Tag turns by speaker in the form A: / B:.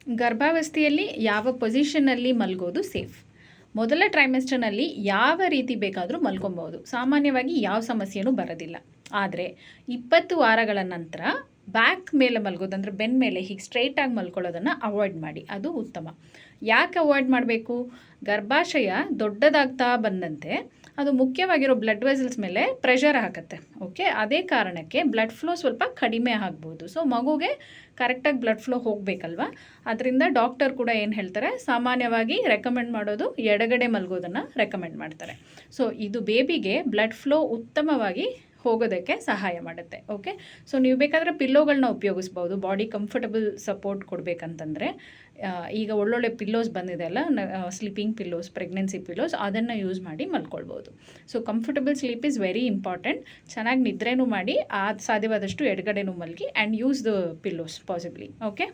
A: ಗರ್ಭಾವಸ್ಥೆಯಲ್ಲಿ ಯಾವ ಪೊಸಿಷನ್ನಲ್ಲಿ ಮಲಗೋದು ಸೇಫ್? ಮೊದಲ ಟ್ರೈಮೆಸ್ಟರ್ನಲ್ಲಿ ಯಾವ ರೀತಿ ಬೇಕಾದರೂ ಮಲ್ಕೊಬೋದು. ಸಾಮಾನ್ಯವಾಗಿ ಯಾವ ಸಮಸ್ಯೆನೂ ಬರೋದಿಲ್ಲ. ಆದರೆ 20 ವಾರಗಳ ನಂತರ ಬ್ಯಾಕ್ ಮೇಲೆ ಮಲಗೋದು, ಅಂದರೆ ಬೆನ್ನ ಮೇಲೆ ಹೀಗೆ ಸ್ಟ್ರೈಟಾಗಿ ಮಲ್ಕೊಳ್ಳೋದನ್ನು ಅವಾಯ್ಡ್ ಮಾಡಿ. ಅದು ಉತ್ತಮ. ಯಾಕೆ ಅವಾಯ್ಡ್ ಮಾಡಬೇಕು? ಗರ್ಭಾಶಯ ದೊಡ್ಡದಾಗ್ತಾ ಬಂದಂತೆ ಅದು ಮುಖ್ಯವಾಗಿರೋ ಬ್ಲಡ್ ವೆಸಲ್ಸ್ ಮೇಲೆ ಪ್ರೆಷರ್ ಹಾಕುತ್ತೆ. ಓಕೆ, ಅದೇ ಕಾರಣಕ್ಕೆ ಬ್ಲಡ್ ಫ್ಲೋ ಸ್ವಲ್ಪ ಕಡಿಮೆ ಆಗ್ಬೋದು. ಸೊ ಮಗುಗೆ ಕರೆಕ್ಟಾಗಿ ಬ್ಲಡ್ ಫ್ಲೋ ಹೋಗಬೇಕಲ್ವ. ಅದರಿಂದ ಡಾಕ್ಟರ್ ಕೂಡ ಏನು ಹೇಳ್ತಾರೆ, ಸಾಮಾನ್ಯವಾಗಿ ರೆಕಮೆಂಡ್ ಮಾಡೋದು ಎಡಗಡೆ ಮಲಗೋದನ್ನು ರೆಕಮೆಂಡ್ ಮಾಡ್ತಾರೆ. ಸೊ ಇದು ಬೇಬಿಗೆ ಬ್ಲಡ್ ಫ್ಲೋ ಉತ್ತಮವಾಗಿ ಹೋಗೋದಕ್ಕೆ ಸಹಾಯ ಮಾಡುತ್ತೆ. ಓಕೆ, ಸೊ ನೀವು ಬೇಕಾದರೆ ಪಿಲ್ಲೋಗಳನ್ನ ಉಪಯೋಗಿಸ್ಬೋದು. ಬಾಡಿ ಕಂಫರ್ಟಬಲ್ ಸಪೋರ್ಟ್ ಕೊಡಬೇಕಂತಂದರೆ ಈಗ ಒಳ್ಳೊಳ್ಳೆ ಪಿಲ್ಲೋಸ್ ಬಂದಿದೆ ಅಲ್ಲ, ಸ್ಲೀಪಿಂಗ್ ಪಿಲ್ಲೋಸ್, ಪ್ರೆಗ್ನೆನ್ಸಿ ಪಿಲ್ಲೋಸ್, ಅದನ್ನು ಯೂಸ್ ಮಾಡಿ ಮಲ್ಕೊಳ್ಬೋದು. So comfortable sleep is very important. ಚೆನ್ನಾಗಿ ನಿದ್ರೆನೂ ಮಾಡಿ, ಸಾಧ್ಯವಾದಷ್ಟು ಎಡಗಡೆನೂ ಮಲಗಿ and use the pillows possibly. Okay.